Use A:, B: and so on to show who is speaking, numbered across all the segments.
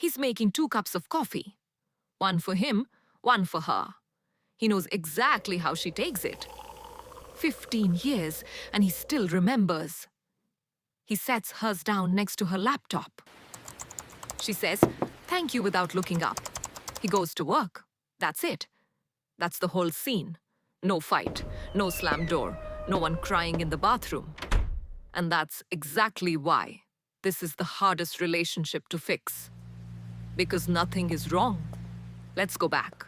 A: He's making 2 cups of coffee. One for him, one for her. He knows exactly how she takes it. 15 years, and he still remembers. He sets hers down next to her laptop. She says, "Thank you," without looking up. He goes to work. That's it. That's the whole scene. No fight, no slam door, no one crying in the bathroom. And that's exactly why this is the hardest relationship to fix. Because nothing is wrong. Let's go back.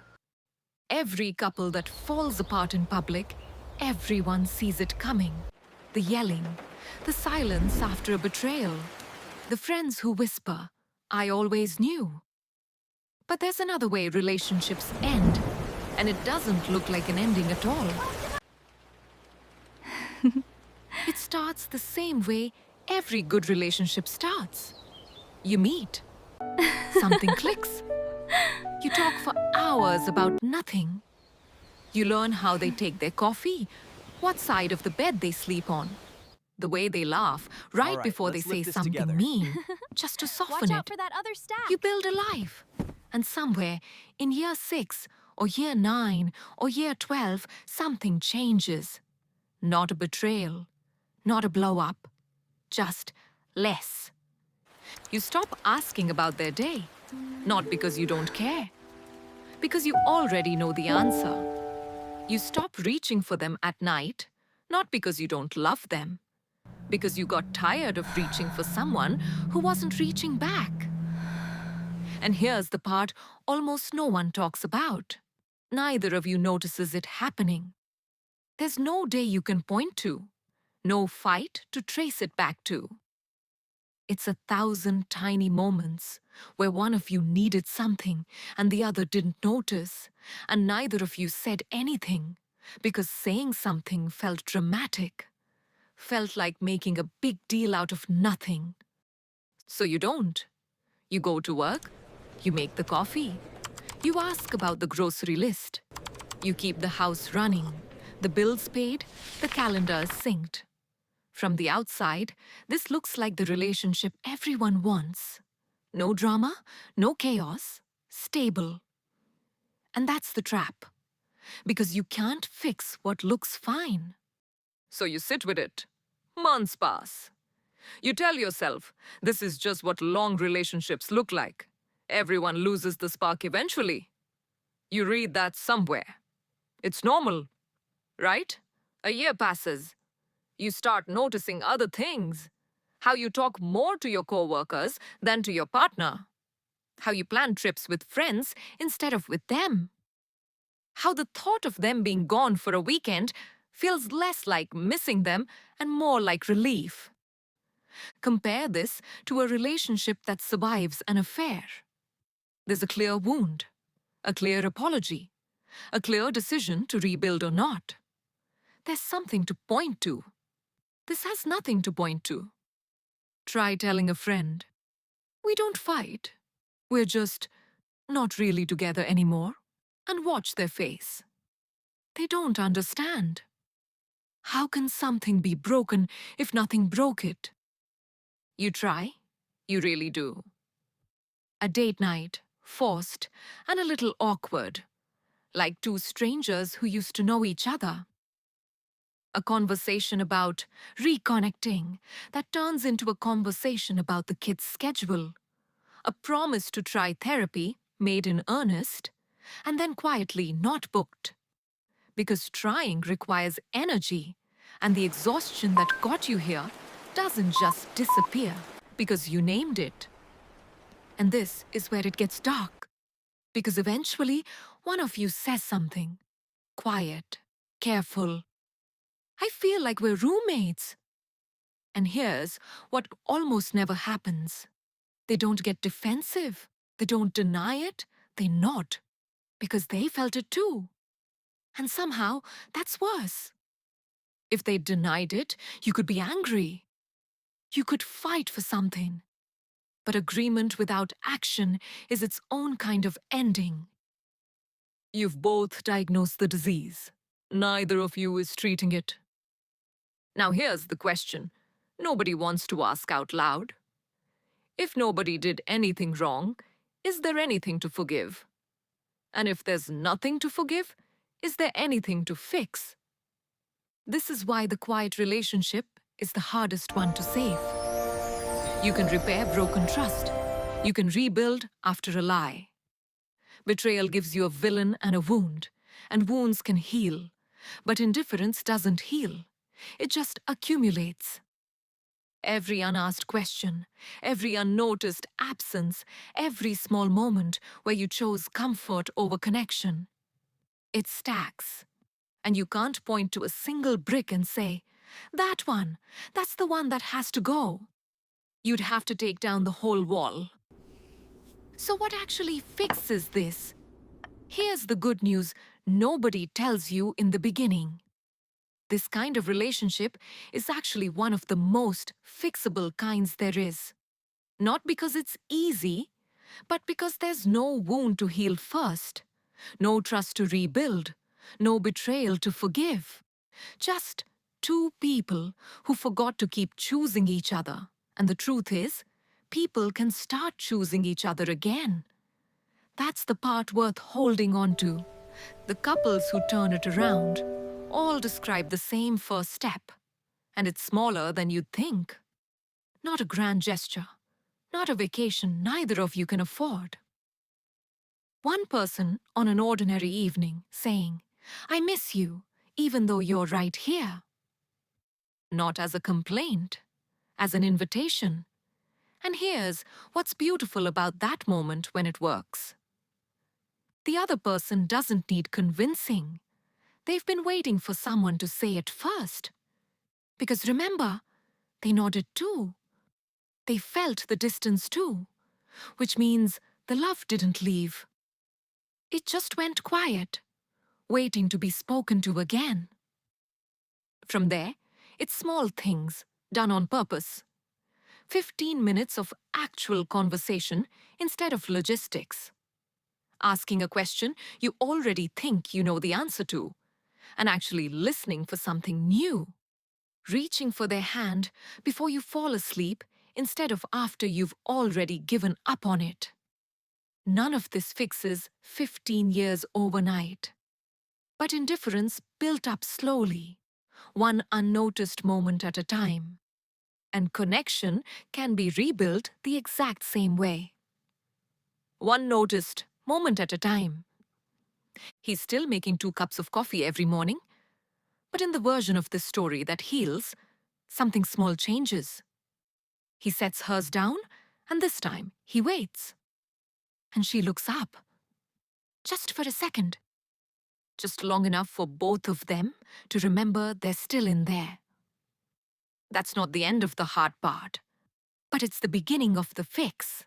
A: Every couple that falls apart in public, everyone sees it coming. The yelling, the silence after a betrayal, the friends who whisper, "I always knew." But there's another way relationships end, and it doesn't look like an ending at all. It starts the same way every good relationship starts. You meet. Something clicks. You talk for hours about nothing. You learn how they take their coffee, what side of the bed they sleep on, the way they laugh right before they say something mean, just to soften
B: Watch
A: it.
B: out for that other stack.
A: You build a life. And somewhere in year 6 or year 9 or year 12, something changes. Not a betrayal, not a blow up, just less. You stop asking about their day, not because you don't care, because you already know the answer. You stop reaching for them at night, not because you don't love them, because you got tired of reaching for someone who wasn't reaching back. And here's the part almost no one talks about. Neither of you notices it happening. There's no day you can point to, no fight to trace it back to. It's 1,000 tiny moments where one of you needed something and the other didn't notice, and neither of you said anything because saying something felt dramatic, felt like making a big deal out of nothing. So you don't. You go to work, you make the coffee, you ask about the grocery list, you keep the house running, the bills paid, the calendar is synced. From the outside, this looks like the relationship everyone wants. No drama, no chaos, stable. And that's the trap, because you can't fix what looks fine. So you sit with it. Months pass. You tell yourself, this is just what long relationships look like. Everyone loses the spark eventually. You read that somewhere. It's normal, right? A year passes. You start noticing other things. How you talk more to your coworkers than to your partner. How you plan trips with friends instead of with them. How the thought of them being gone for a weekend feels less like missing them and more like relief. Compare this to a relationship that survives an affair. There's a clear wound, a clear apology, a clear decision to rebuild or not. There's something to point to. This has nothing to point to. Try telling a friend, "We don't fight. We're just not really together anymore," and watch their face. They don't understand. How can something be broken if nothing broke it? You try, you really do. A date night, forced and a little awkward, like 2 strangers who used to know each other. A conversation about reconnecting that turns into a conversation about the kid's schedule. A promise to try therapy made in earnest and then quietly not booked. Because trying requires energy, and the exhaustion that got you here doesn't just disappear because you named it. And this is where it gets dark, because eventually one of you says something. Quiet, careful. "I feel like we're roommates." And here's what almost never happens. They don't get defensive. They don't deny it. They nod. Because they felt it too. And somehow, that's worse. If they denied it, you could be angry. You could fight for something. But agreement without action is its own kind of ending. You've both diagnosed the disease. Neither of you is treating it. Now here's the question nobody wants to ask out loud. If nobody did anything wrong, is there anything to forgive? And if there's nothing to forgive, is there anything to fix? This is why the quiet relationship is the hardest one to save. You can repair broken trust. You can rebuild after a lie. Betrayal gives you a villain and a wound, and wounds can heal. But indifference doesn't heal. It just accumulates. Every unasked question, every unnoticed absence, every small moment where you chose comfort over connection, it stacks. And you can't point to a single brick and say, "That one, that's the one that has to go." You'd have to take down the whole wall. So what actually fixes this? Here's the good news nobody tells you in the beginning. This kind of relationship is actually one of the most fixable kinds there is. Not because it's easy, but because there's no wound to heal first, no trust to rebuild, no betrayal to forgive. Just two people who forgot to keep choosing each other. And the truth is, people can start choosing each other again. That's the part worth holding on to. The couples who turn it around all describe the same first step, and it's smaller than you'd think. Not a grand gesture, not a vacation neither of you can afford. One person on an ordinary evening saying, "I miss you, even though you're right here." Not as a complaint, as an invitation. And here's what's beautiful about that moment when it works. The other person doesn't need convincing. They've been waiting for someone to say it first. Because remember, they nodded too. They felt the distance too, which means the love didn't leave. It just went quiet, waiting to be spoken to again. From there, it's small things, done on purpose. 15 minutes of actual conversation instead of logistics. Asking a question you already think you know the answer to, and actually listening for something new. Reaching for their hand before you fall asleep instead of after you've already given up on it. None of this fixes 15 years overnight. But indifference built up slowly, one unnoticed moment at a time. And connection can be rebuilt the exact same way. One noticed moment at a time. He's still making 2 cups of coffee every morning, but in the version of this story that heals, something small changes. He sets hers down, and this time he waits. And she looks up. Just for a second. Just long enough for both of them to remember they're still in there. That's not the end of the hard part, but it's the beginning of the fix.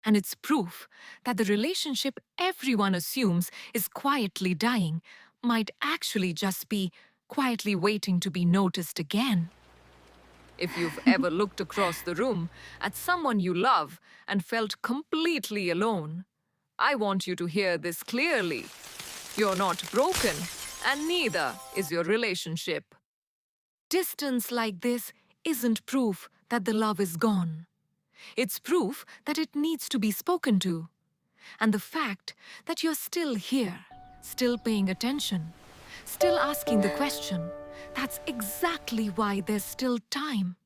A: And it's proof that the relationship everyone assumes is quietly dying might actually just be quietly waiting to be noticed again. If you've ever looked across the room at someone you love and felt completely alone, I want you to hear this clearly. You're not broken, and neither is your relationship. Distance like this isn't proof that the love is gone. It's proof that it needs to be spoken to. And the fact that you're still here, still paying attention, still asking the question, that's exactly why there's still time.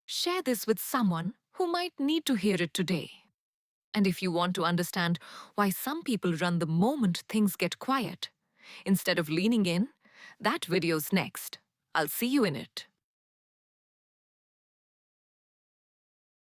A: Share this with someone who might need to hear it today. And if you want to understand why some people run the moment things get quiet, instead of leaning in, that video's next. I'll see you in it.